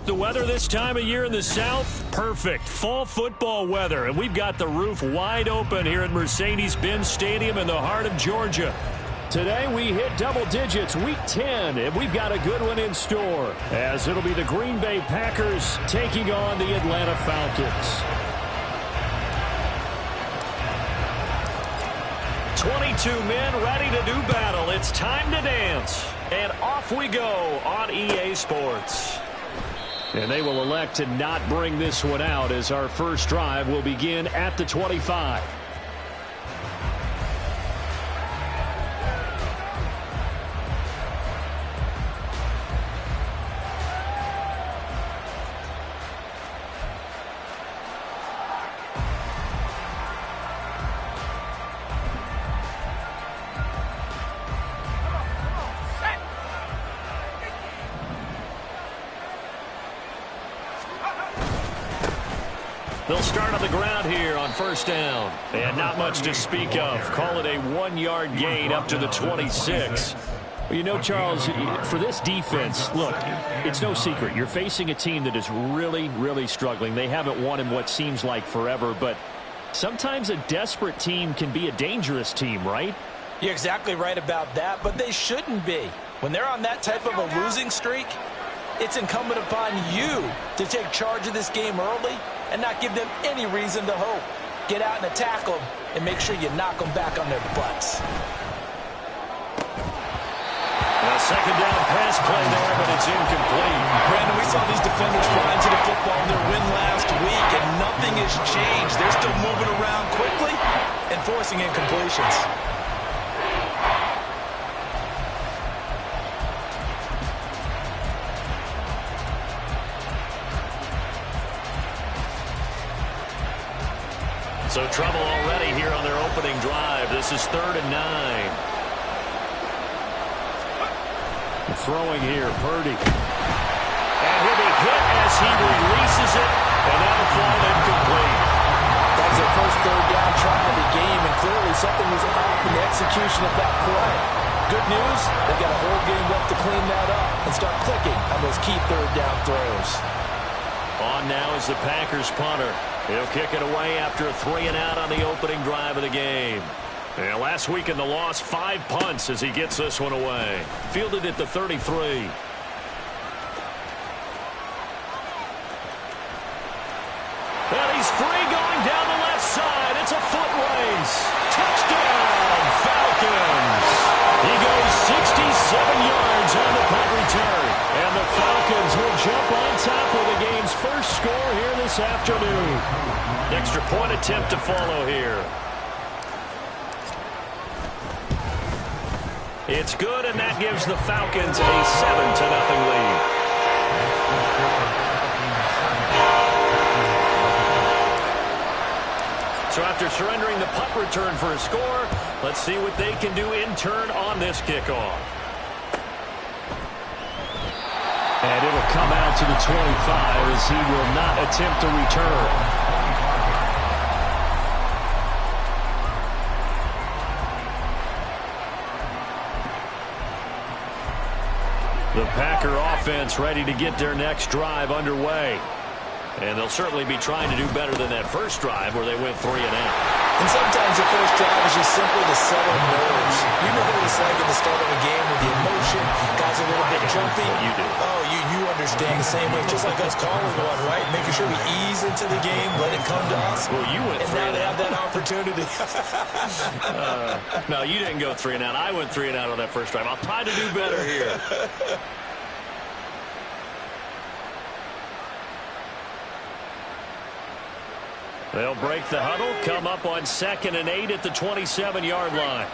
The weather this time of year in the South, perfect. Fall football weather, and we've got the roof wide open here at Mercedes-Benz Stadium in the heart of Georgia. Today we hit double digits, week 10, and we've got a good one in store, as it'll be the Green Bay Packers taking on the Atlanta Falcons. 22 men ready to do battle. It's time to dance. And off we go on EA Sports. And they will elect to not bring this one out, as our first drive will begin at the 25. They'll start on the ground here on first down. And not much to speak of. Call it a 1-yard gain up to the 26. Well, you know, Charles, for this defense, look, it's no secret. You're facing a team that is really, really struggling. They haven't won in what seems like forever, but sometimes a desperate team can be a dangerous team, right? You're exactly right about that, but they shouldn't be. When they're on that type of a losing streak, it's incumbent upon you to take charge of this game early and not give them any reason to hope. Get out and attack them and make sure you knock them back on their butts. A second down pass play there, but it's incomplete. Brandon, we saw these defenders flying to the football in their win last week, and nothing has changed. They're still moving around quickly and forcing incompletions. So trouble already here on their opening drive. This is 3rd and 9. Throwing here, Purdy. And he'll be hit as he releases it, and that'll fall incomplete. That was their first 3rd down try of the game, and clearly something was off in the execution of that play. Good news, they've got a whole game left to clean that up and start clicking on those key 3rd down throws. On now is the Packers punter. He'll kick it away after a 3-and-out on the opening drive of the game. And last week in the loss, 5 punts as he gets this one away. Fielded at the 33. And he's free going down the left side. It's a foot race. Touchdown, Falcons. He goes 67 yards on the punt return. And the Falcons will jump on top of the game's first score here this afternoon. Extra point attempt to follow here. It's good, and that gives the Falcons a 7-0 lead. So after surrendering the punt return for a score, let's see what they can do in turn on this kickoff. And it'll come out to the 25 as he will not attempt to return. The Packer offense ready to get their next drive underway. And they'll certainly be trying to do better than that first drive where they went 3-and-out. And sometimes the first drive is just simply to settle nerves. You know what it's like at the start of a game with the emotion, guys a little bit jumpy. You do. Oh, you understand the same way, just like us calling one, right? Making sure we ease into the game, let it come to us. Well, you went 3-and-out. And now they have that opportunity. No, you didn't go 3-and-out. I went 3-and-out on that first drive. I'll try to do better here. They'll break the huddle, come up on 2nd and 8 at the 27-yard line.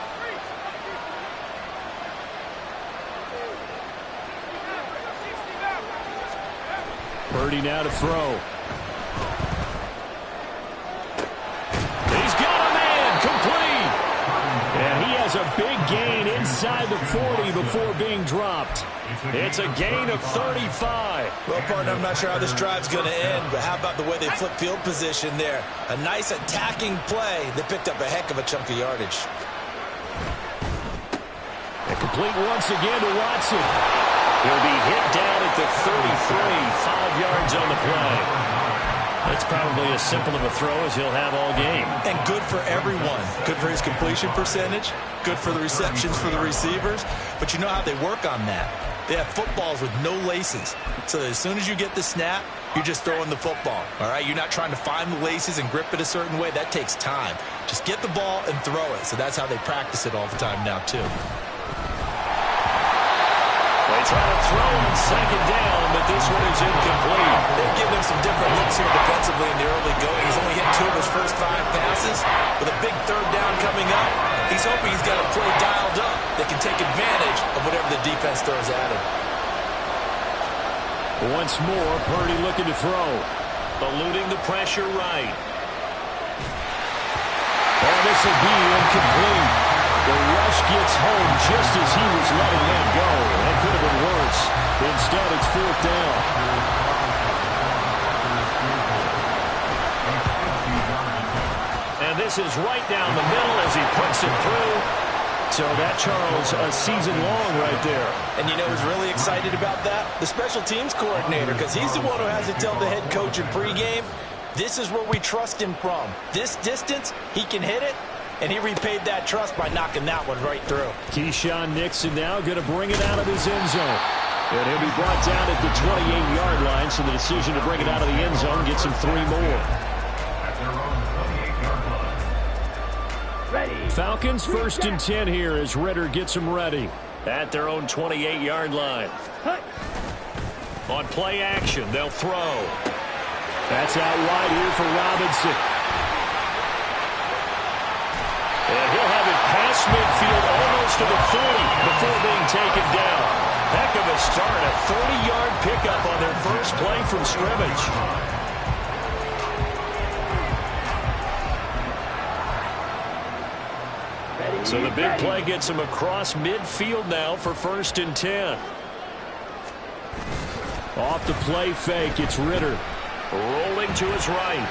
Purdy now to throw. He's got a man, complete. And he has a big gain inside the 40 before being dropped. It's a gain of 35. Well, partner, I'm not sure how this drive's going to end, but how about the way they flip field position there? A nice attacking play that picked up a heck of a chunk of yardage. And complete once again to Watson. He'll be hit down at the 33, 5 yards on the play. That's probably as simple of a throw as he'll have all game. And good for everyone. Good for his completion percentage. Good for the receptions for the receivers. But you know how they work on that. They have footballs with no laces. So as soon as you get the snap, you're just throwing the football. All right? You're not trying to find the laces and grip it a certain way. That takes time. Just get the ball and throw it. So that's how they practice it all the time now, too. They try to throw on second down, but this one is incomplete. They've given him some different looks here defensively in the early going. He's only hit 2 of his first 5 passes. With a big third down coming up, he's hoping he's got a play dialed up that can take advantage of whatever the defense throws at him. Once more, Purdy looking to throw. Eluding the pressure right. Oh, this will be incomplete. The rush gets home just as he was letting that go. That could have been worse. Instead, it's 4th down. And this is right down the middle as he puts it through. So that, Charles, a season long right there. And you know who's really excited about that? The special teams coordinator, because he's the one who has to tell the head coach in pregame, this is where we trust him from. This distance, he can hit it. And he repaid that trust by knocking that one right through. Keyshawn Nixon now going to bring it out of his end zone. And he'll be brought down at the 28-yard line, so the decision to bring it out of the end zone gets him 3 more. Falcons 1st and 10 here as Ritter gets them ready at their own 28-yard line. On play action, they'll throw. That's out wide here for Robinson. And he'll have it past midfield almost to the 40 before being taken down. Heck of a start, a 30-yard pickup on their first play from scrimmage. So the big play gets him across midfield now for 1st and 10. Off the play fake, it's Ritter. Rolling to his right.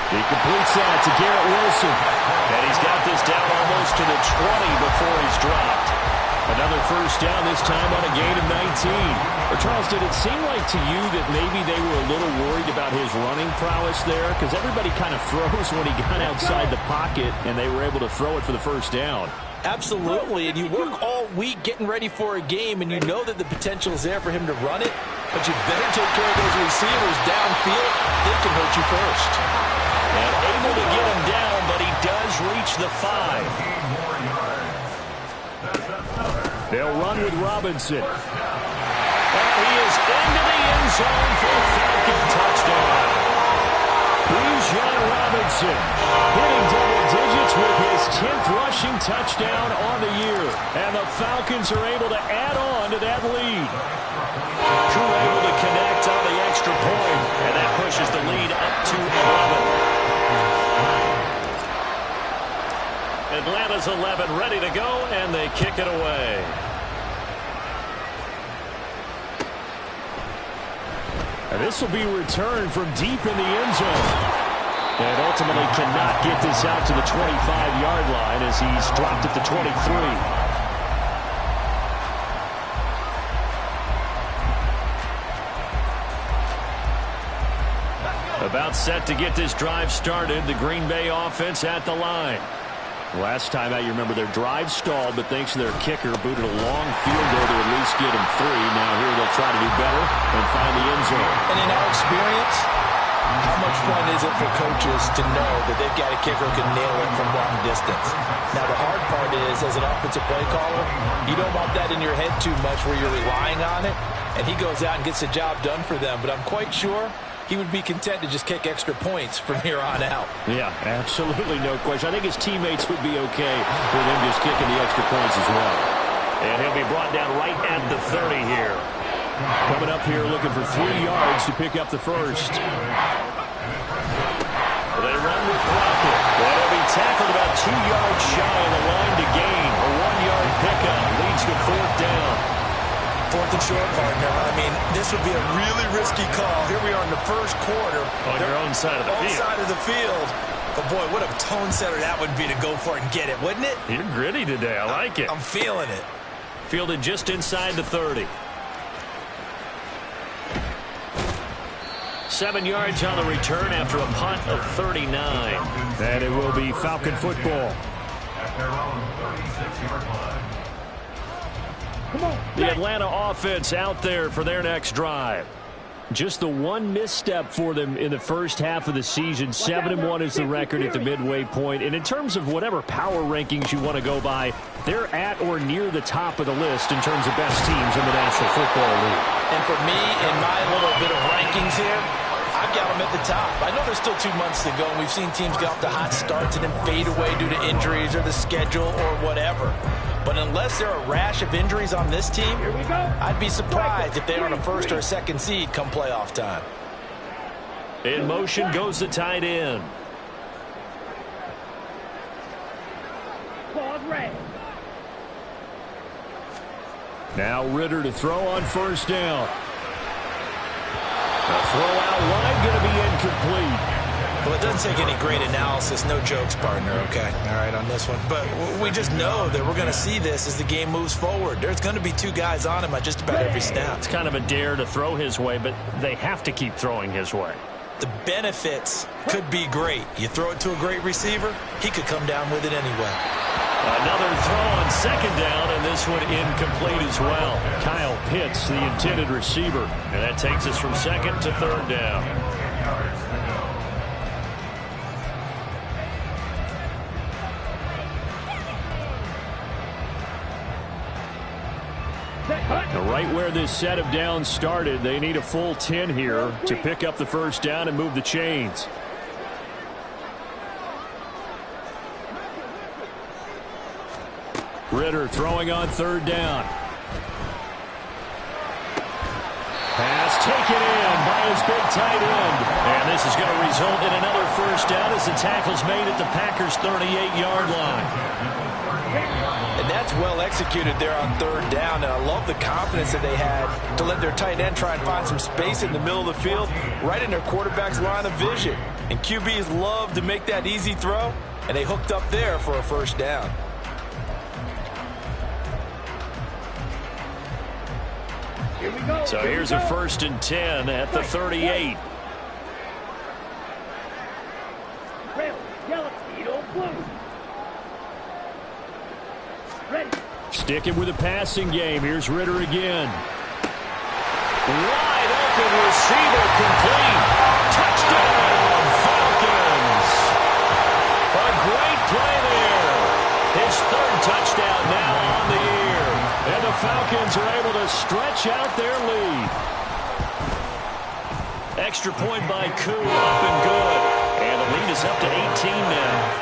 He completes that to Garrett Wilson. And he's got this down almost to the 20 before he's dropped. Another first down, this time on a gain of 19. Or Charles, did it seem like to you that maybe they were a little worried about his running prowess there? Because everybody kind of froze when he got outside the pocket, and they were able to throw it for the first down. Absolutely, and you work all week getting ready for a game, and you know that the potential is there for him to run it, but you better take care of those receivers downfield. They can hurt you first. And able to get him down, but he does reach the 5. They'll run with Robinson. And he is into the end zone for a Falcon touchdown. Bijan Robinson hitting double digits with his 10th rushing touchdown on the year. And the Falcons are able to add on to that lead. Crew able to connect on the extra point, and that pushes the lead up to 11. Atlanta's 11 ready to go, and they kick it away. And this will be returned from deep in the end zone. And ultimately cannot get this out to the 25-yard line as he's dropped at the 23. About set to get this drive started. The Green Bay offense at the line. Last time out, you remember their drive stalled, but thanks to their kicker, booted a long field goal to at least get him 3. Now here they'll try to do better and find the end zone. And in our experience, how much fun is it for coaches to know that they've got a kicker who can nail it from long distance? Now the hard part is, as an offensive play caller, you don't want that in your head too much where you're relying on it, and he goes out and gets the job done for them. But I'm quite sure he would be content to just kick extra points from here on out. Yeah, absolutely no question. I think his teammates would be okay with him just kicking the extra points as well. And he'll be brought down right at the 30 here. Coming up here looking for 3 yards to pick up the first. They run with Crockett. That'll be tackled about 2 yards shy of the line to gain. A 1-yard pickup leads to 4th down. 4th and short, partner. I mean, this would be a really risky call. Here we are in the first quarter. On your own side of the field. Side of the field. But, boy, what a tone setter that would be to go for it and get it, wouldn't it? You're gritty today. I like it. I'm feeling it. Fielded just inside the 30. 7 yards on the return after a punt of 39. And it will be Falcon football. The Atlanta offense out there for their next drive. Just the one misstep for them in the first half of the season. 7-1 is the record at the midway point. And in terms of whatever power rankings you want to go by, they're at or near the top of the list in terms of best teams in the National Football League. And for me, in my little bit of rankings here, I've got them at the top. I know there's still 2 months to go, and we've seen teams get off to hot starts and then fade away due to injuries or the schedule or whatever. But unless there are a rash of injuries on this team, I'd be surprised if they aren't a first or a second seed come playoff time. In motion goes the tight end. Now Ritter to throw on first down. The throw out wide going to be incomplete. Well, it doesn't take any great analysis. No jokes, partner, okay? All right, on this one. But we just know that we're going to see this as the game moves forward. There's going to be 2 guys on him at just about every snap. It's kind of a dare to throw his way, but they have to keep throwing his way. The benefits could be great. You throw it to a great receiver, he could come down with it anyway. Another throw on second down, and this one incomplete as well. Kyle Pitts, the intended receiver. And that takes us from second to third down. Right where this set of downs started, they need a full 10 here to pick up the first down and move the chains. Ritter throwing on third down. Pass taken in by his big tight end. And this is going to result in another first down as the tackle's made at the Packers' 38-yard line. And that's well executed there on third down. And I love the confidence that they had to let their tight end try and find some space in the middle of the field, right in their quarterback's line of vision. And QBs love to make that easy throw, and they hooked up there for a first down. So here's a 1st and 10 at the 38. Sticking with the passing game. Here's Ritter again. Wide open receiver, complete. Touchdown, Falcons. A great play there. His 3rd touchdown now on the year. And the Falcons are able to stretch out their lead. Extra point by Koo, up and good. And the lead is up to 18 now.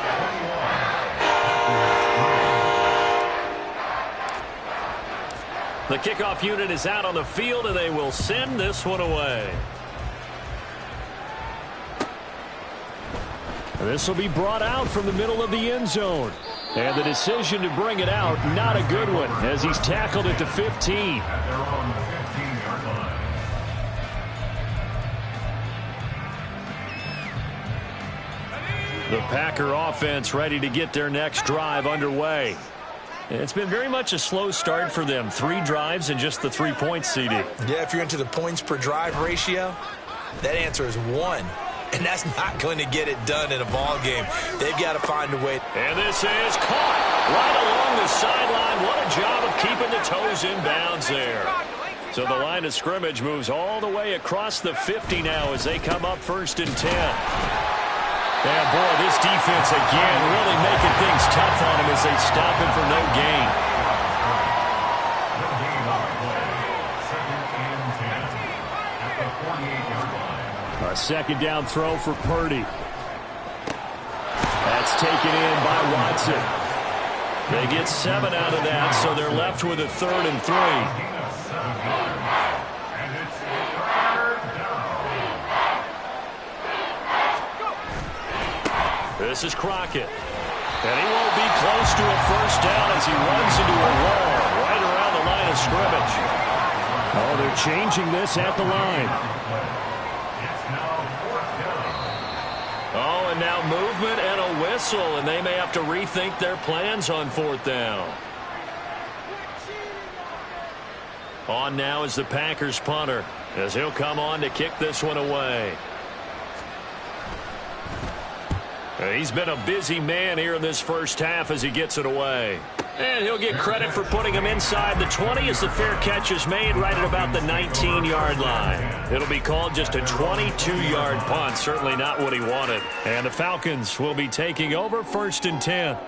The kickoff unit is out on the field, and they will send this one away. This will be brought out from the middle of the end zone. And the decision to bring it out, not a good one, as he's tackled at the 15. The Packer offense ready to get their next drive underway. It's been very much a slow start for them. 3 drives and just the 3 points, CD. Yeah, if you're into the points per drive ratio, that answer is 1. And that's not going to get it done in a ball game. They've got to find a way. And this is caught right along the sideline. What a job of keeping the toes in bounds there. So the line of scrimmage moves all the way across the 50 now as they come up 1st and 10. And boy, this defense again really making things tough on him as they stop him for no gain. A 2nd down throw for Purdy. That's taken in by Watson. They get 7 out of that, so they're left with a 3rd and 3. This is Crockett. And he won't be close to a first down as he runs into a wall right around the line of scrimmage. Oh, they're changing this at the line. Oh, and now movement and a whistle, and they may have to rethink their plans on 4th down. On now is the Packers punter, as he'll come on to kick this one away. He's been a busy man here in this first half as he gets it away. And he'll get credit for putting him inside the 20 as the fair catch is made right at about the 19-yard line. It'll be called just a 22-yard punt, certainly not what he wanted. And the Falcons will be taking over 1st and 10.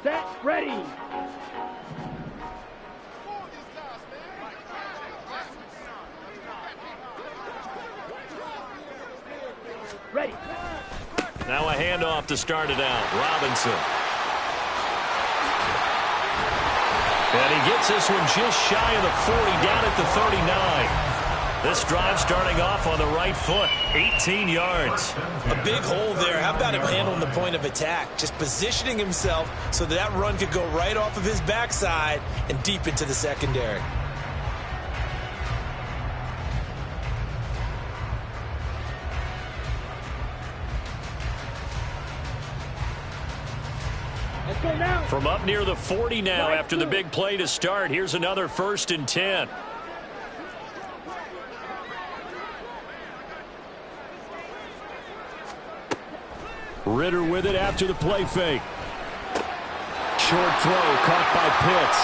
Set, ready. Ready. Now a handoff to start it out. Robinson. And he gets this one just shy of the 40, down at the 39. This drive starting off on the right foot, 18 yards. A big hole there. How about him handling the point of attack? Just positioning himself so that run could go right off of his backside and deep into the secondary. From up near the 40 now after the big play to start. Here's another 1st and 10. Ritter with it after the play fake. Short throw caught by Pitts.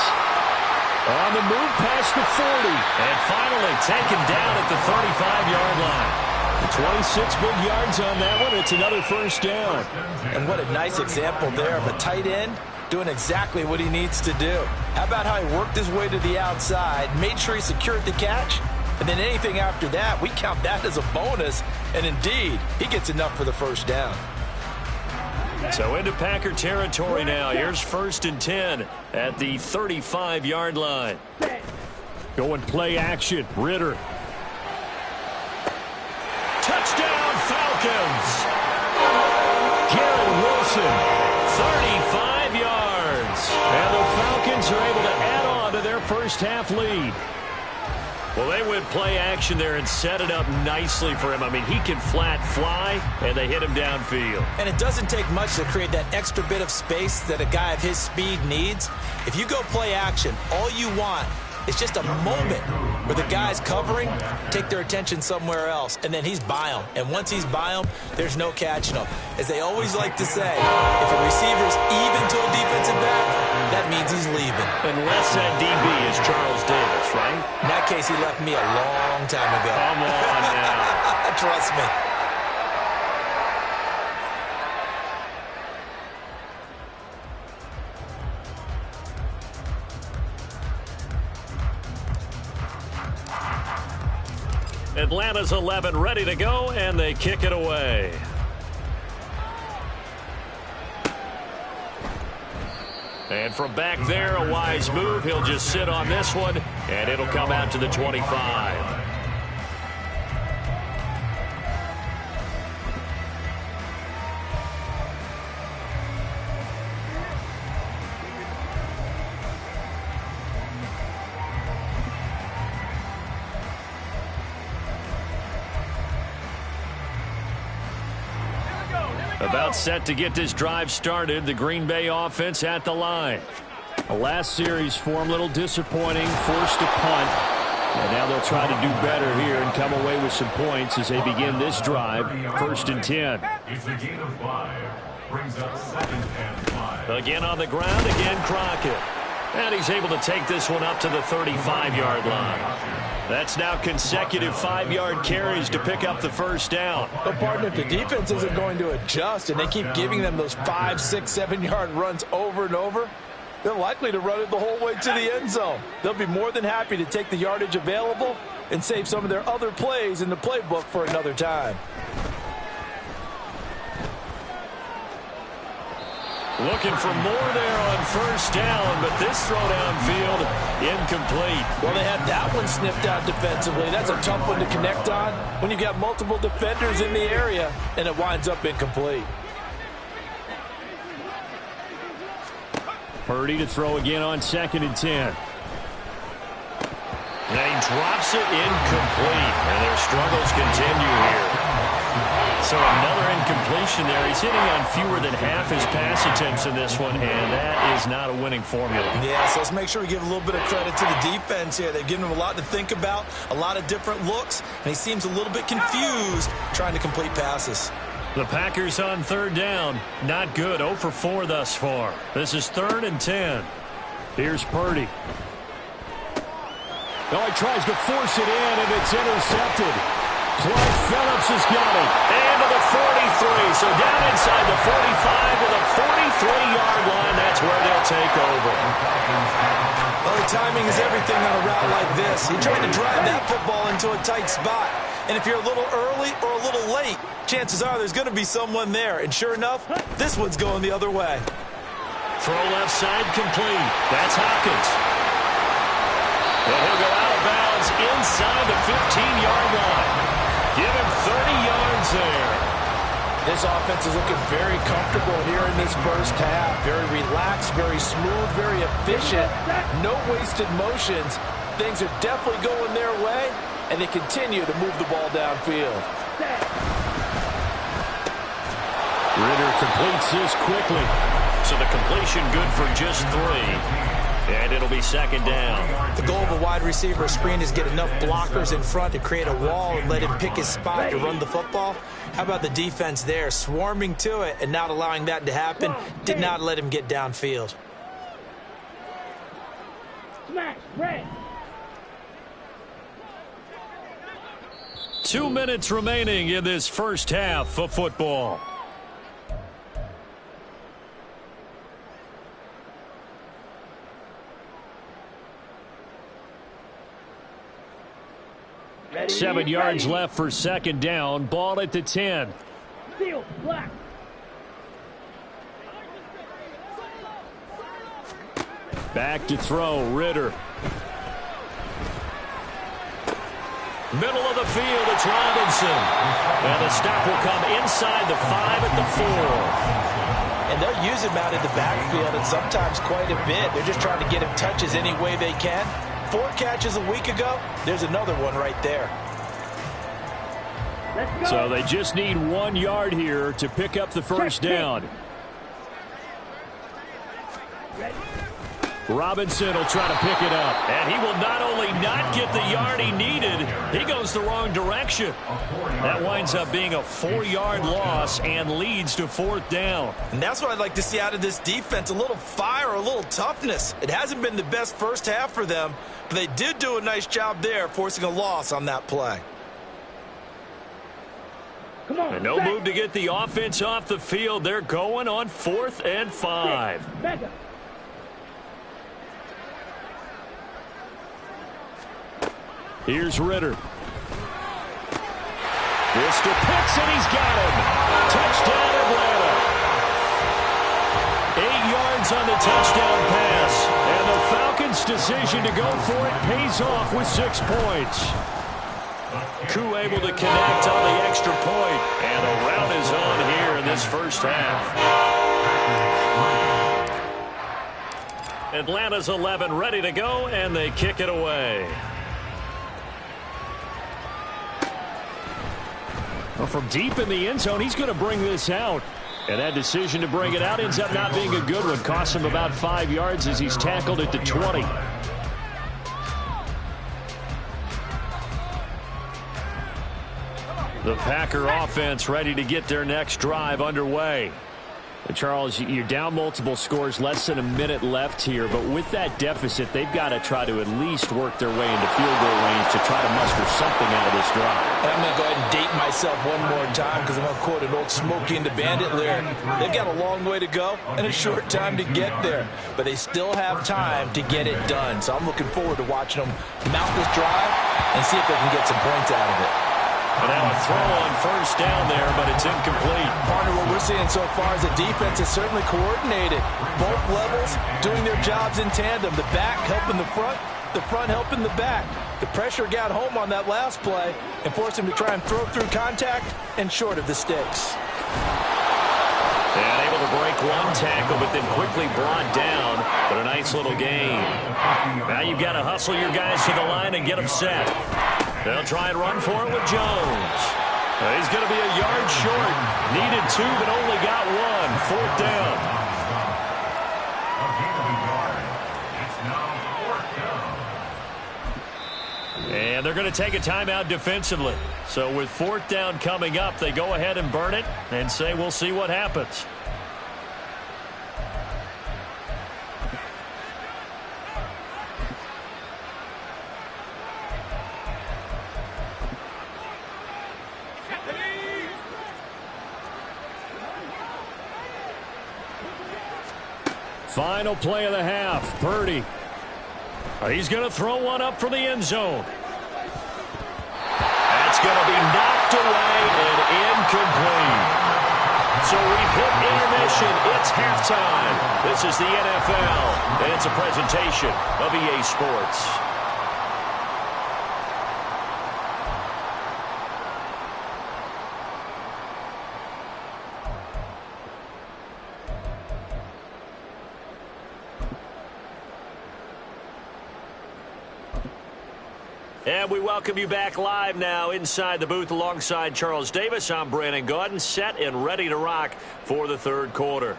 On the move past the 40. And finally taken down at the 35-yard line. 26 big yards on that one. It's another 1st down. And what a nice example there of a tight end doing exactly what he needs to do. How about how he worked his way to the outside, made sure he secured the catch, and then anything after that, we count that as a bonus. And indeed, he gets enough for the 1st down. So into Packer territory now. Here's 1st and 10 at the 35-yard line. Going play action. Ritter. Touchdown Falcons. Garrett Wilson, 35 yards. And the Falcons are able to add on to their first half lead. Well, they went play action there and set it up nicely for him. I mean, he can flat fly, and they hit him downfield. And it doesn't take much to create that extra bit of space that a guy of his speed needs. If you go play action, all you want is just a moment where the guys covering take their attention somewhere else, and then he's by them. And once he's by them, there's no catching them. As they always like to say, if a receiver's even to a defensive back, that means he's leaving. Unless that DB is Charles Davis, right? In that case, he left me a long time ago. Come on now. Trust me. Atlanta's 11 ready to go, and they kick it away. And from back there, a wise move. He'll just sit on this one, and it'll come out to the 25. About set to get this drive started. The Green Bay offense at the line. The last series for him, a little disappointing, forced a punt. And now they'll try to do better here and come away with some points as they begin this drive. 1st and 10. It's a gain of 5. Brings up 2nd and 5. Again on the ground, again Crockett. And he's able to take this one up to the 35-yard line. That's now consecutive 5-yard carries to pick up the 1st down. But, partner, if the defense isn't going to adjust and they keep giving them those 5, 6, 7-yard runs over and over, they're likely to run it the whole way to the end zone. They'll be more than happy to take the yardage available and save some of their other plays in the playbook for another time. Looking for more there on 1st down, but this throw downfield incomplete. Well, they had that one sniffed out defensively. That's a tough one to connect on when you got multiple defenders in the area, and it winds up incomplete. Purdy to throw again on 2nd and 10. And he drops it incomplete. And their struggles continue here. So another incompletion there. He's hitting on fewer than half his pass attempts in this one, and that is not a winning formula. Yeah, so let's make sure we give a little bit of credit to the defense here. They've given him a lot to think about, a lot of different looks, and he seems a little bit confused trying to complete passes. The Packers on third down. Not good. 0 for 4 thus far. This is 3rd and 10. Here's Purdy. Oh, he tries to force it in, and it's intercepted. Clyde Phillips has got it. And to the 43. So down inside the 45 to the 43-yard line. That's where they'll take over. Well, the timing is everything on a route like this. He tried to drive that football into a tight spot. And if you're a little early or a little late, chances are there's going to be someone there. And sure enough, this one's going the other way. Throw left side complete. That's Hopkins. And he'll go out of bounds inside the 15-yard line. Give him 30 yards there. This offense is looking very comfortable here in this first half. Very relaxed, very smooth, very efficient. No wasted motions. Things are definitely going their way, and they continue to move the ball downfield. Ritter completes this quickly. So the completion good for just 3. And it'll be 2nd down. The goal of a wide receiver screen is get enough blockers in front to create a wall and let him pick his spot to run the football. How about the defense there, swarming to it and not allowing that to happen? Did not let him get downfield. Smash, red. 2 minutes remaining in this first half of football. Ready, 7 yards ready. left for 2nd down. Ball at the 10. Seal, black. Back to throw, Ritter. Middle of the field, it's Robinson. And the stop will come inside the 5 at the 4. And they'll use him out in the backfield, and sometimes quite a bit. They're just trying to get him touches any way they can. 4 catches a week ago. There's another one right there. Let's go. So they just need 1 yard here to pick up the first down. Ready. Robinson will try to pick it up. And he will not only not get the yard he needed, he goes the wrong direction. That winds up being a 4-yard loss and leads to 4th down. And that's what I'd like to see out of this defense, a little fire, a little toughness. It hasn't been the best first half for them, but they did do a nice job there, forcing a loss on that play. Come on. And no back. move to get the offense off the field. They're going on 4th and 5. Back up. Here's Ritter. Mr. Pitts, and he's got him. Touchdown, Atlanta. 8 yards on the touchdown pass. And the Falcons' decision to go for it pays off with 6 points. Koo able to connect on the extra point. And the rout is on here in this first half. Atlanta's 11 ready to go, and they kick it away. Well, from deep in the end zone, he's going to bring this out. And that decision to bring it out ends up not being a good one. Costs him about 5 yards as he's tackled at the 20. The Packer offense ready to get their next drive underway. Charles, you're down multiple scores, less than a minute left here, but with that deficit, they've got to try to at least work their way into field goal range to try to muster something out of this drive. And I'm going to go ahead and date myself one more time because I'm going to quote an old Smokey and the Bandit lyric. They've got a long way to go and a short time to get there, but they still have time to get it done. So I'm looking forward to watching them mount this drive and see if they can get some points out of it. And now a throw on first down there, but it's incomplete. Partner, what we're seeing so far is the defense is certainly coordinated. Both levels doing their jobs in tandem. The back helping the front helping the back. The pressure got home on that last play and forced him to try and throw through contact and short of the sticks. And able to break one tackle, but then quickly brought down. But a nice little gain. Now you've got to hustle your guys to the line and get them set. They'll try and run for it with Jones. He's going to be a yard short. Needed 2, but only got 1. 4th down. And they're going to take a timeout defensively. So with 4th down coming up, they go ahead and burn it and say we'll see what happens. Final play of the half. Purdy. He's going to throw one up for the end zone. That's going to be knocked away and incomplete. So we've hit intermission. It's halftime. This is the NFL, and it's a presentation of EA Sports. And we welcome you back live now inside the booth alongside Charles Davis. I'm Brandon Gaudin, set and ready to rock for the third quarter.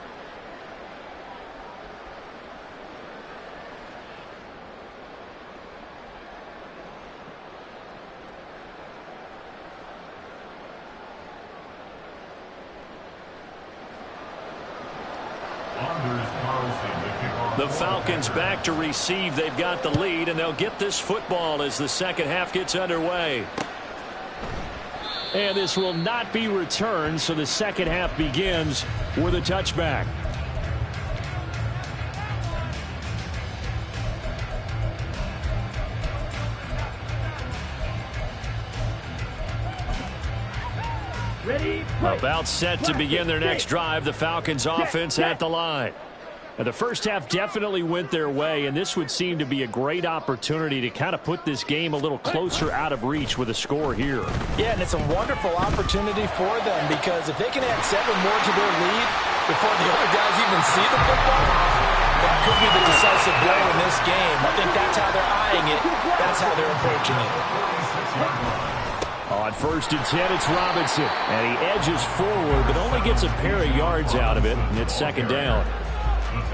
The Falcons back to receive. They've got the lead, and they'll get this football as the second half gets underway. And this will not be returned, so the second half begins with a touchback. Ready, play. About set to begin their next drive. The Falcons offense at the line. Now, the first half definitely went their way, and this would seem to be a great opportunity to kind of put this game a little closer out of reach with a score here. Yeah, and it's a wonderful opportunity for them because if they can add 7 more to their lead before the other guys even see the football, that could be the decisive blow in this game. I think that's how they're eyeing it. That's how they're approaching it. On 1st and 10, it's Robinson, and he edges forward but only gets a pair of yards out of it, and it's 2nd down.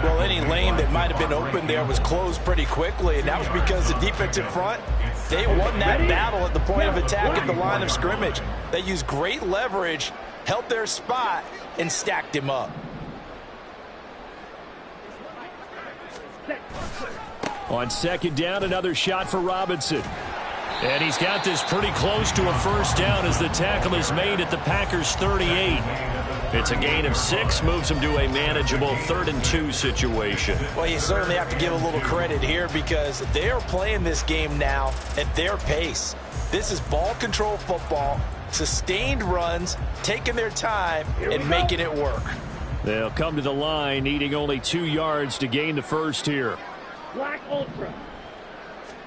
Well, any lane that might have been open there was closed pretty quickly, and that was because the defensive front, they won that battle at the point of attack at the line of scrimmage. They used great leverage, held their spot, and stacked him up. On 2nd down, another shot for Robinson. And he's got this pretty close to a first down as the tackle is made at the Packers' 38. It's a gain of 6, moves them to a manageable 3rd and 2 situation. Well, you certainly have to give a little credit here because they are playing this game now at their pace. This is ball control football, sustained runs, taking their time, and making it work. They'll come to the line, needing only 2 yards to gain the first here. Black Ultra.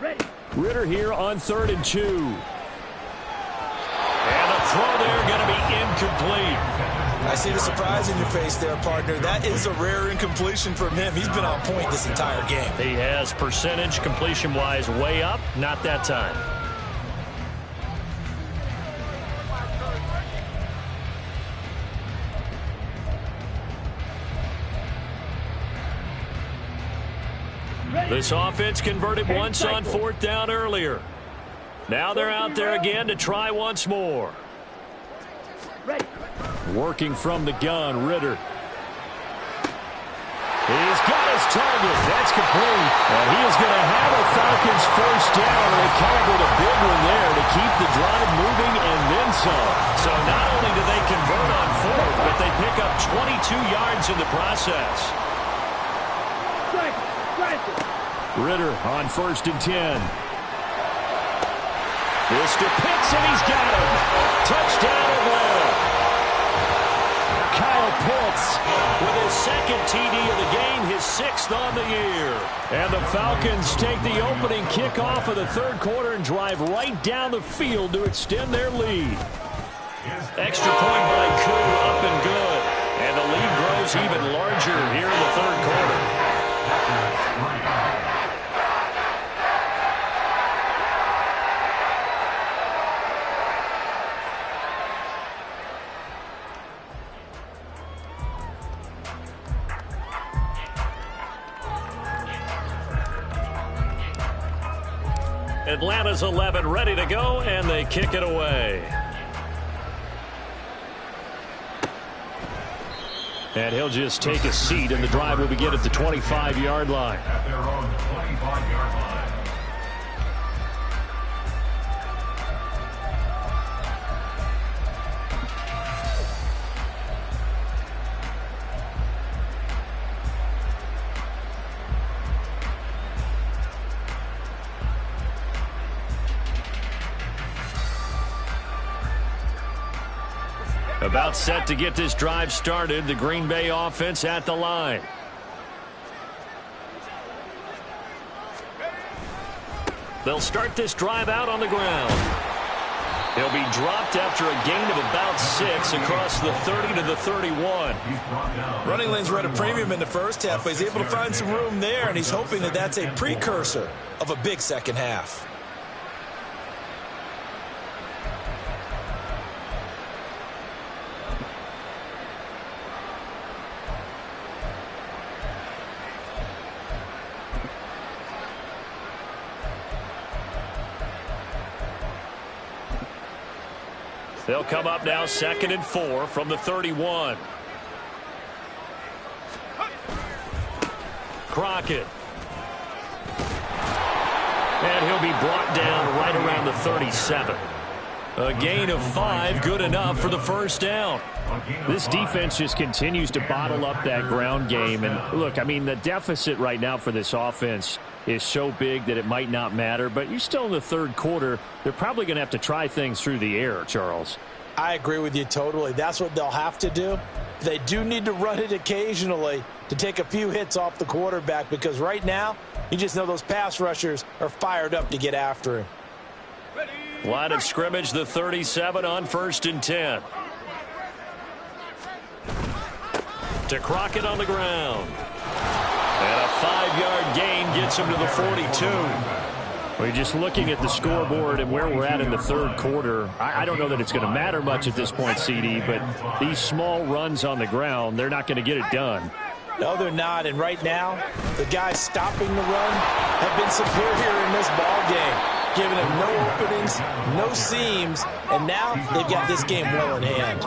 Ready. Ritter here on 3rd and 2. And the throw there going to be incomplete. I see the surprise in your face there, partner. That is a rare incompletion from him. He's been on point this entire game. He has percentage completion-wise way up. Not that time. This offense converted once on 4th down earlier. Now they're out there again to try once more. Working from the gun, Ritter. He's got his target. That's complete. And he is going to have a Falcons first down. And they called a big one there to keep the drive moving and then some. So not only do they convert on 4th, but they pick up 22 yards in the process. Ritter on 1st and 10. This to Pitts, and he's got him. Touchdown Atlanta. Kyle Pitts with his 2nd TD of the game, his 6th on the year. And the Falcons take the opening kickoff of the 3rd quarter and drive right down the field to extend their lead. Extra point by Koo, up and good. And the lead grows grows even larger here in the third quarter. Atlanta's 11 ready to go, and they kick it away. And he'll just take a seat, and the drive will begin at the 25-yard line. At their own 25-yard line. About set to get this drive started. The Green Bay offense at the line. They'll start this drive out on the ground. He'll be dropped after a gain of about 6 across the 30 to the 31. Running lanes were at a premium in the first half, but he's able to find some room there, and he's hoping that that's a precursor of a big second half. They'll come up now 2nd and 4 from the 31. Crockett. And he'll be brought down right around the 37. A gain of 5, good enough for the first down. This defense just continues to bottle up that ground game. And look, I mean, the deficit right now for this offense is so big that it might not matter. But you're still in the third quarter. They're probably going to have to try things through the air, Charles. I agree with you totally. That's what they'll have to do. They do need to run it occasionally to take a few hits off the quarterback, because right now, you just know those pass rushers are fired up to get after him. Line of scrimmage, the 37 on 1st and 10. To Crockett on the ground. And a 5-yard gain gets him to the 42. We're just looking at the scoreboard and where we're at in the third quarter. I don't know that it's going to matter much at this point, CD, but these small runs on the ground, they're not going to get it done. No, they're not. And right now, the guys stopping the run have been superior in this ball game, giving them no openings, no seams, and now they've got this game well in hand.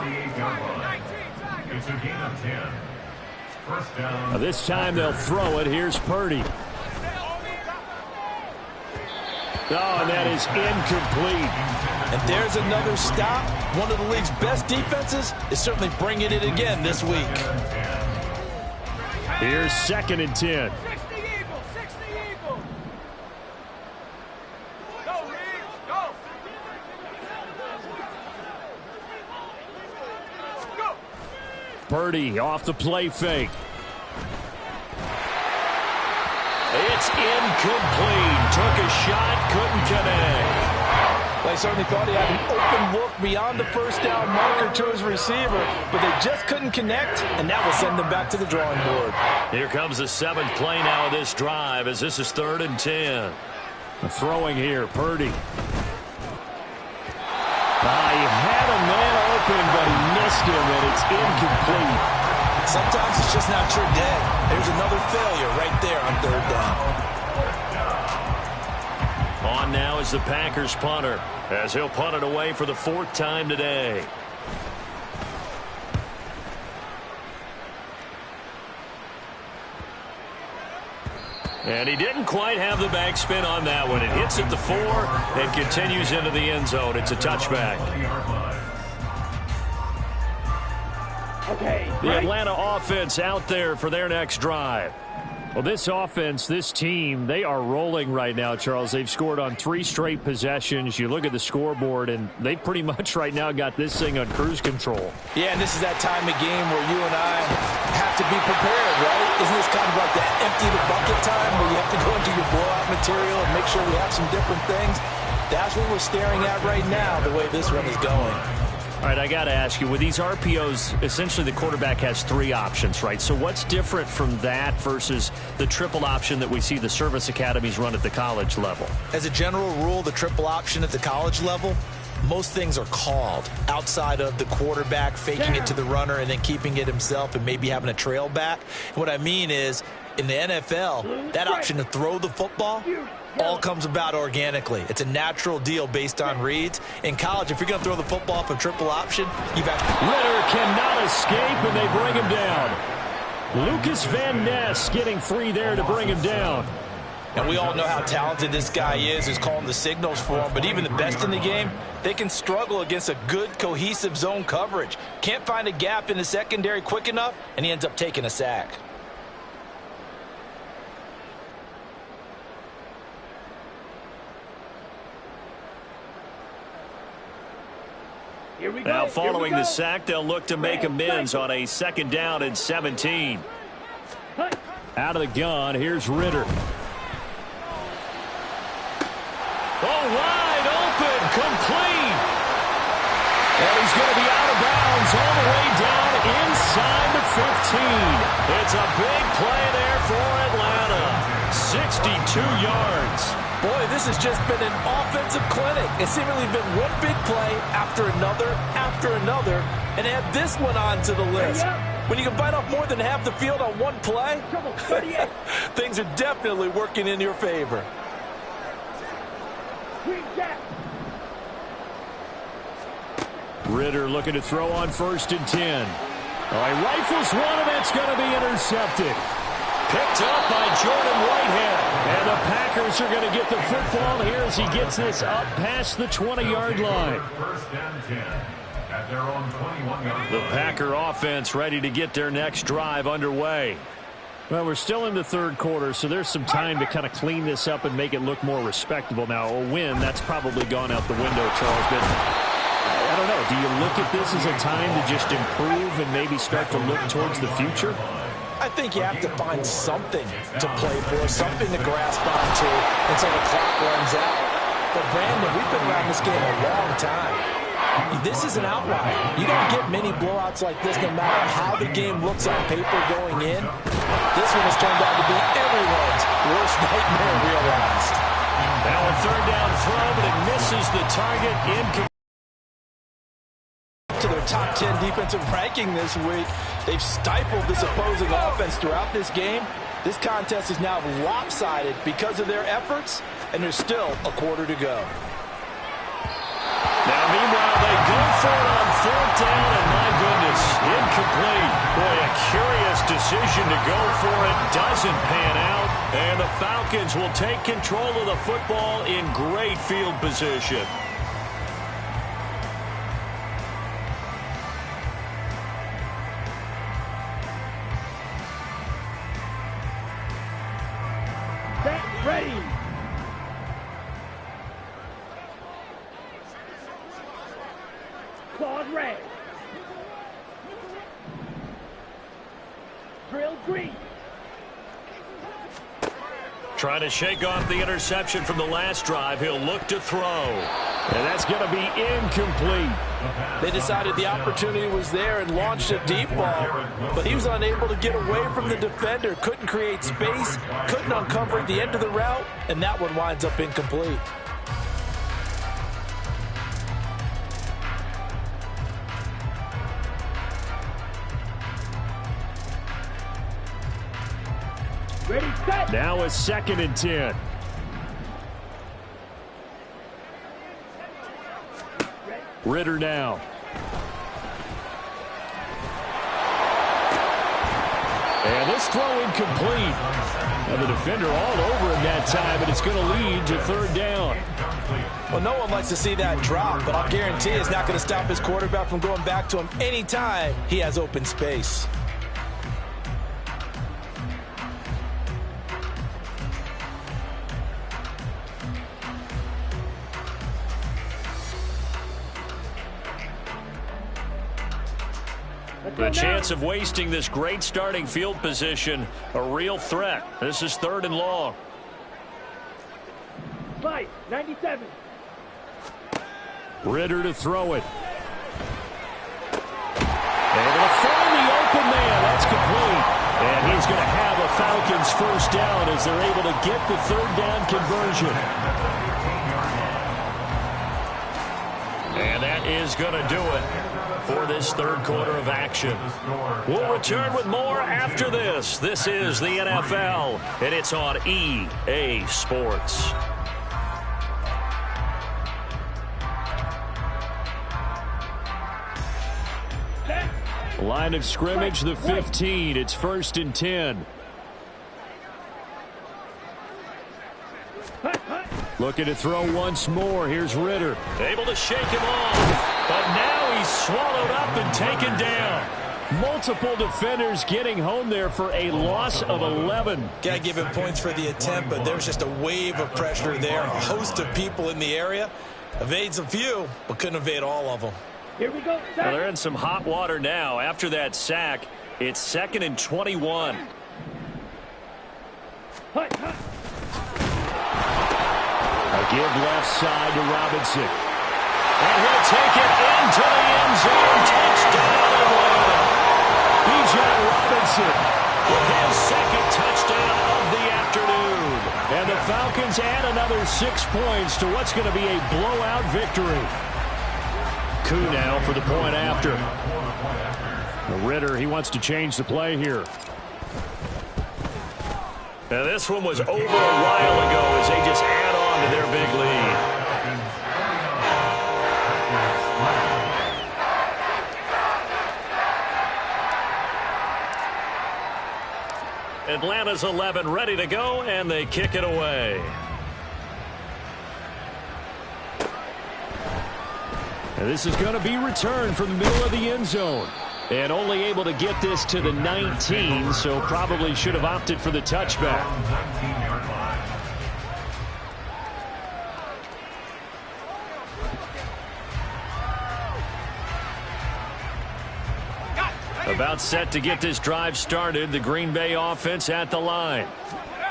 It's a gain of 10. First down. Now this time they'll throw it. Here's Purdy. Oh, and that is incomplete. And there's another stop. One of the league's best defenses is certainly bringing it again this week. Here's 2nd and 10. 60 Eagles, 60 Eagles. Go, Reed, go. Go. Purdy off the play fake. It's incomplete. Took a shot, couldn't connect. They certainly thought he had an open look beyond the first down marker to his receiver, but they just couldn't connect, and that will send them back to the drawing board. Here comes the 7th play now of this drive, as this is 3rd and 10. Throwing here, Purdy. He had a man open, but he missed him, and it's incomplete. Sometimes it's just not your day. There's another failure right there on 3rd down. On now is the Packers punter, as he'll punt it away for the 4th time today. And he didn't quite have the backspin on that one. It hits at the 4 and continues into the end zone. It's a touchback. Okay. The Atlanta offense out there for their next drive. Well, this offense, this team, they are rolling right now, Charles. They've scored on 3 straight possessions. You look at the scoreboard, and they pretty much right now got this thing on cruise control. Yeah, and this is that time of game where you and I have to be prepared, right? Isn't this kind of like that empty the bucket time where you have to go into your blowout material and make sure we have some different things? That's what we're staring at right now, the way this one is going. All right, I got to ask you, with these RPOs, essentially the quarterback has 3 options, right? So what's different from that versus the triple option that we see the service academies run at the college level? As a general rule, the triple option at the college level, most things are called outside of the quarterback faking it to the runner and then keeping it himself and maybe having a trail back. What I mean is, in the NFL, that option to throw the football all comes about organically. It's a natural deal based on reads. In college, if you're going to throw the football off a triple option, you've got... Ritter cannot escape, and they bring him down. Lucas Van Ness getting free there to bring him down. And we all know how talented this guy is, who's calling the signals for him. But even the best in the game, they can struggle against a good, cohesive zone coverage. Can't find a gap in the secondary quick enough, and he ends up taking a sack. Now following the sack, they'll look to make amends on a 2nd down and 17. Out of the gun, here's Ritter. Oh, wide open, complete. And he's going to be out of bounds all the way down inside the 15. It's a big play there for Atlanta. 62 yards. Boy, this has just been an offensive clinic. It's seemingly been one big play after another, and add this one onto the list. When you can bite off more than half the field on one play, things are definitely working in your favor. Ritter looking to throw on 1st and 10. All right, rifles one, and that's going to be intercepted. Picked up by Jordan Whitehead. And the Packers are going to get the football here as he gets this up past the 20-yard line. 1st and 10 at their own 21-yard The line. Packer offense ready to get their next drive underway. Well, we're still in the 3rd quarter, so there's some time to kind of clean this up and make it look more respectable. Now, a win, that's probably gone out the window, Charles. But I don't know. Do you look at this as a time to just improve and maybe start to look towards the future? I think you have to find something to play for, something to grasp onto until the clock runs out. But, Brandon, we've been around this game a long time. This is an outlier. You don't get many blowouts like this no matter how the game looks on paper going in. This one has turned out to be everyone's worst nightmare realized. Now a 3rd down throw, but it misses the target. To their top 10 defensive ranking this week. They've stifled this opposing offense throughout this game. This contest is now lopsided because of their efforts, and there's still a quarter to go. Now, meanwhile, they go for it on 4th down, and my goodness, incomplete. Boy, a curious decision to go for it. Doesn't pan out, and the Falcons will take control of the football in great field position. Ready. Quad red. Drill green. Trying to shake off the interception from the last drive. He'll look to throw. And that's going to be incomplete. They decided the opportunity was there and launched a deep ball, but he was unable to get away from the defender, couldn't create space, couldn't uncover the end of the route, and that one winds up incomplete. Ready, set. Now a 2nd and 10. Ritter now. And this throw incomplete. And the defender all over him that time, and it's going to lead to 3rd down. Well, no one likes to see that drop, but I'll guarantee it's not going to stop his quarterback from going back to him anytime he has open space. The chance of wasting this great starting field position, a real threat. This is 3rd and long. Fight, 97. Ritter to throw it. Falcons first down as they're able to get the third down conversion. And that is going to do it for this third quarter of action. We'll return with more after this. This is the NFL, and it's on EA Sports. Line of scrimmage, the 15. It's 1st and 10. Looking to throw once more. Here's Ritter. Able to shake him off, but now he's swallowed up and taken down. Multiple defenders getting home there for a loss of 11. Got to give him points for the attempt, but there's just a wave of pressure there. A host of people in the area. Evades a few, but couldn't evade all of them. Here we go. Well, they're in some hot water now. After that sack, it's 2nd and 21. A give left side to Robinson. And he'll take it into the end zone. Touchdown, Atlanta. Bijan Robinson with his second touchdown of the afternoon. And the Falcons add another 6 points to what's going to be a blowout victory. Coup now for the point after. Ritter, he wants to change the play here. Now this one was over a while ago as they just add on to their big lead. Atlanta's 11 ready to go, and they kick it away. And this is going to be returned from the middle of the end zone. And only able to get this to the 19, so probably should have opted for the touchback. About set to get this drive started, the Green Bay offense at the line.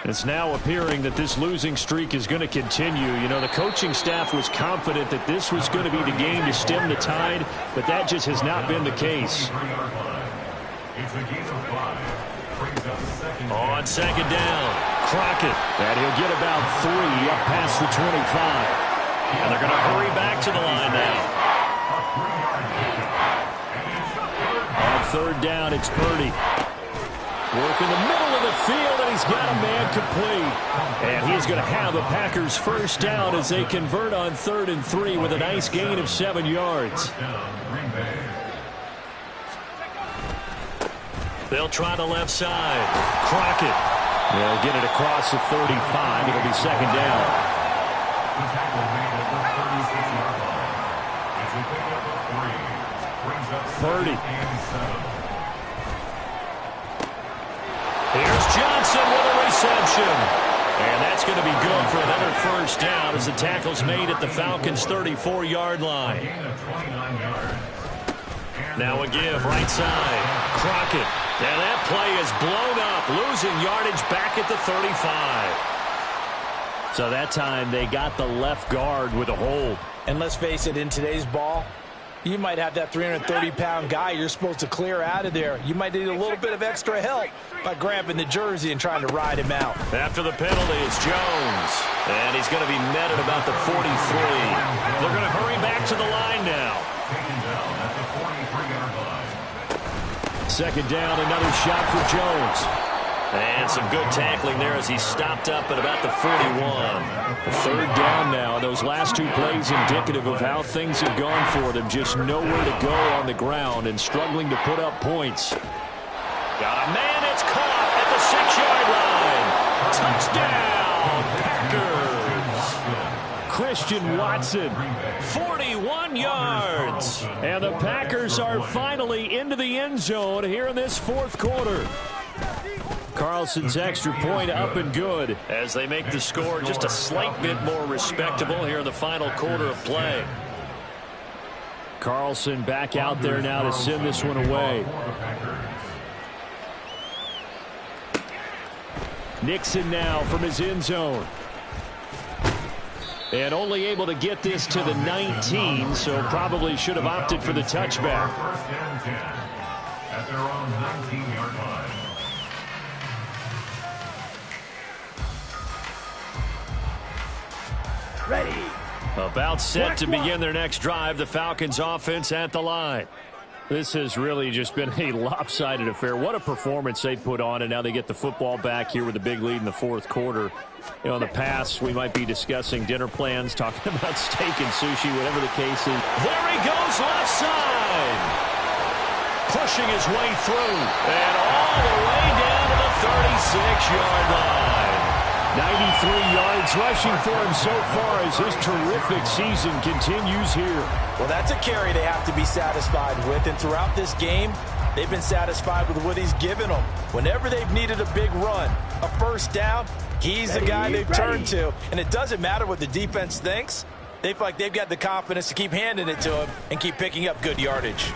It's now appearing that this losing streak is going to continue. You know, the coaching staff was confident that this was going to be the game to stem the tide, but that just has not been the case. On 2nd down, Crockett, and he'll get about 3 up past the 25. And they're going to hurry back to the line now. On 3rd down, it's Purdy. Work in the middle of the field, and he's got a man complete. And he's going to have the Packers first down as they convert on 3rd and 3 with a nice gain of 7 yards. They'll try the left side. Crockett. They'll get it across the 35. It'll be 2nd down. Purdy. Here's Johnson with a reception. And that's going to be good for another first down as the tackle's made at the Falcons' 34-yard line. Now a give right side. Crockett. And that play is blown up, losing yardage back at the 35. So that time they got the left guard with a hold. And let's face it, in today's ball, you might have that 330-pound guy you're supposed to clear out of there. You might need a little bit of extra help by grabbing the jersey and trying to ride him out. After the penalty is Jones. And he's going to be met at about the 43. They're going to hurry back to the line now. 2nd down, another shot for Jones. And some good tackling there as he stopped up at about the 41. 3rd down now. Those last 2 plays indicative of how things have gone for them. Just nowhere to go on the ground and struggling to put up points. Got a man, it's caught at the 6-yard line. Touchdown, Packers. Christian Watson. 41 yards. And the Packers are finally into the end zone here in this 4th quarter. Carlson's extra point up and good as they make the score just a slight bit more respectable here in the final quarter of play. Carlson back out there now to send this one away. Nixon now from his end zone. And only able to get this to the 19, so probably should have opted for the touchback. At their own 19-yard line. ready. About set to begin their next drive, the Falcons offense at the line. This has really just been a lopsided affair. What a performance they put on, and now they get the football back here with a big lead in the fourth quarter. You know, in the past, we might be discussing dinner plans, talking about steak and sushi, whatever the case is. There he goes, left side. Pushing his way through, and all the way down to the 36-yard line. 93 yards rushing for him so far as his terrific season continues here. Well, that's a carry they have to be satisfied with, and throughout this game, they've been satisfied with what he's given them. Whenever they've needed a big run, a first down, he's the guy they've turned to. And it doesn't matter what the defense thinks. They feel like they've got the confidence to keep handing it to him and keep picking up good yardage.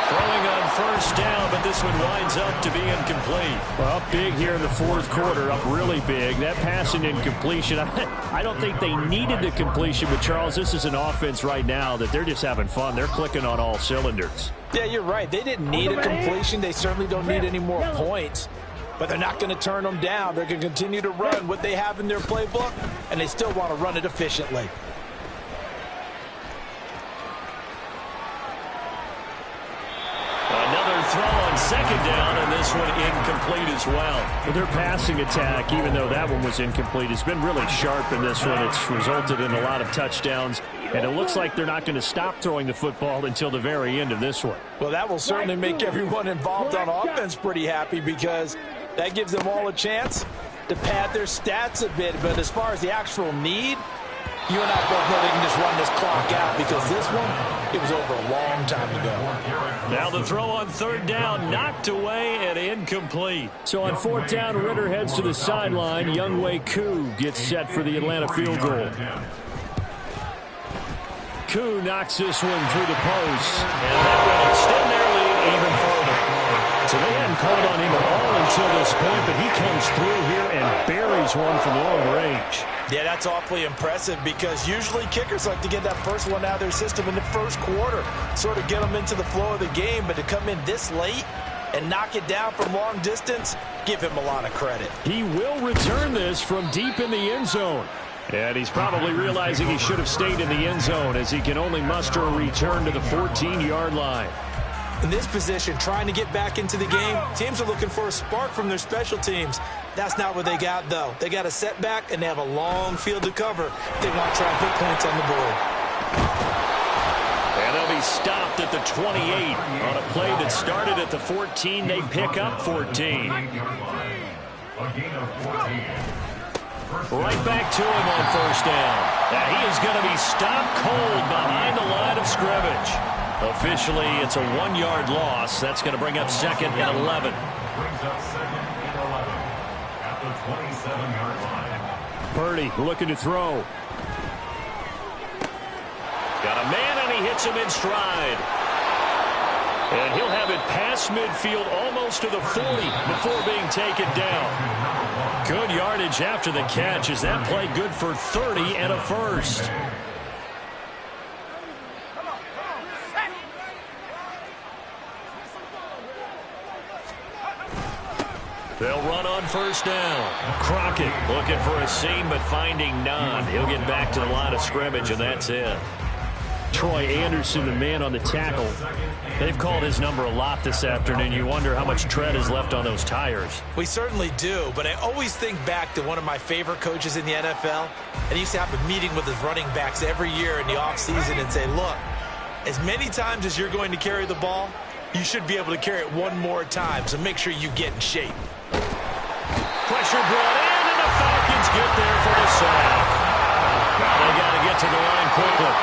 Throwing on first down, but this one winds up to be incomplete. Well, up big here in the fourth quarter, up really big. That pass and incompletion, I don't think they needed the completion, but Charles, this is an offense right now that they're just having fun. They're clicking on all cylinders. Yeah, you're right. They didn't need a completion. They certainly don't need any more points, but they're not going to turn them down. They're going to continue to run what they have in their playbook, and they still want to run it efficiently. Another throw on second down, and this one incomplete as well. Their passing attack, even though that one was incomplete, has been really sharp in this one. It's resulted in a lot of touchdowns, and it looks like they're not going to stop throwing the football until the very end of this one. Well, that will certainly make everyone involved on offense pretty happy, because that gives them all a chance to pad their stats a bit. But as far as the actual need, you and I both know they can just run this clock out, because this one, it was over a long time ago. Now the throw on third down, knocked away and incomplete. So on fourth down, Ritter heads to the sideline. Younghoe Koo gets set for the Atlanta field goal. Koo knocks this one through the post, and that will extend their lead even further. So they hadn't called on him at all until this point, but he comes through here and buries one from long range. Yeah, that's awfully impressive, because usually kickers like to get that first one out of their system in the first quarter, sort of get them into the flow of the game. But to come in this late and knock it down from long distance, give him a lot of credit. He will return this from deep in the end zone. And he's probably realizing he should have stayed in the end zone, as he can only muster a return to the 14-yard line. In this position, trying to get back into the game, teams are looking for a spark from their special teams. That's not what they got, though. They got a setback, and they have a long field to cover if they want to try and put points on the board. And they'll be stopped at the 28. On a play that started at the 14, they pick up 14. Right back to him on first down. Now he is going to be stopped cold behind the line of scrimmage. Officially, it's a 1-yard loss. That's going to bring up second and 11. Brings up second and 11 at the 27-yard line. Purdy looking to throw. Got a man, and he hits him in stride. And he'll have it past midfield, almost to the 40, before being taken down. Good yardage after the catch. Is that play good for 30 and a first? They'll run on first down. Crockett looking for a seam, but finding none. He'll get back to the line of scrimmage, and that's it. Troy Anderson, the man on the tackle. They've called his number a lot this afternoon. You wonder how much tread is left on those tires. We certainly do, but I always think back to one of my favorite coaches in the NFL. And he used to have a meeting with his running backs every year in the offseason and say, look, as many times as you're going to carry the ball, you should be able to carry it one more time, so make sure you get in shape. Pressure brought in, and the Falcons get there for the sack. Now they got to get to the line quickly.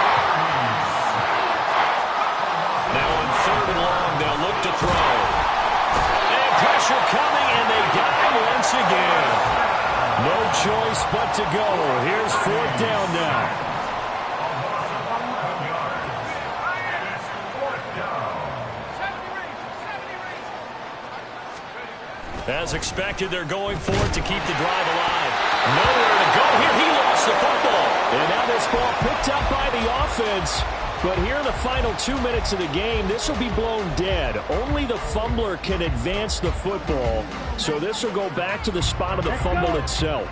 Now on third and long, they'll look to throw. And pressure coming, and they got him once again. No choice but to go. Here's fourth down now. As expected, they're going for it to keep the drive alive. Nowhere to go here. He lost the football. And now this ball picked up by the offense. But here in the final 2 minutes of the game, this will be blown dead. Only the fumbler can advance the football. So this will go back to the spot of the fumble itself.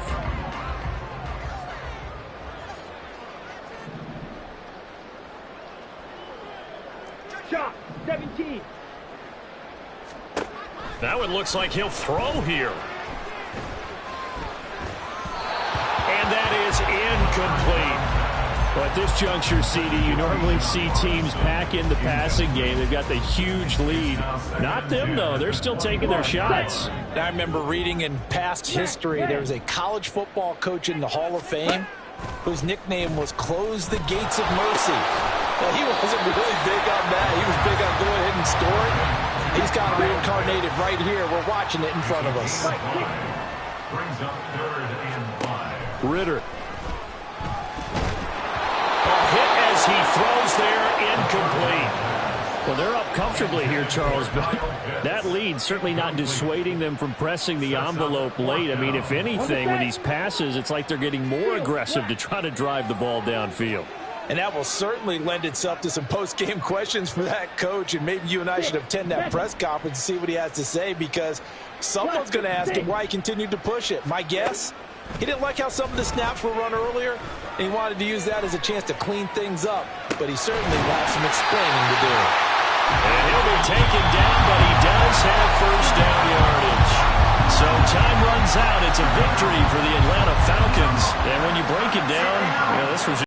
Shot, 17. Now it looks like he'll throw here. And that is incomplete. Well, at this juncture, CD, you normally see teams pack in the passing game. They've got the huge lead. Not them, though. They're still taking their shots. I remember reading in past history, there was a college football coach in the Hall of Fame whose nickname was Close the Gates of Mercy. Well, he wasn't really big on that. He was big on going ahead and scoring. He's got reincarnated right here. We're watching it in front of us. Brings up 3rd and 5. Ritter. Hit as he throws there, incomplete. Well, they're up comfortably here, Charles, but that lead certainly not dissuading them from pressing the envelope late. I mean, if anything, with these passes, it's like they're getting more aggressive to try to drive the ball downfield. And that will certainly lend itself to some post-game questions for that coach, and maybe you and I should attend that press conference and see what he has to say, because someone's going to ask him why he continued to push it. My guess? He didn't like how some of the snaps were run earlier, and he wanted to use that as a chance to clean things up. But he certainly will have some explaining to do. And he'll be taken down, but he does have first down yardage. So time runs out. It's a victory for the Atlanta Falcons. And when you break it down, this was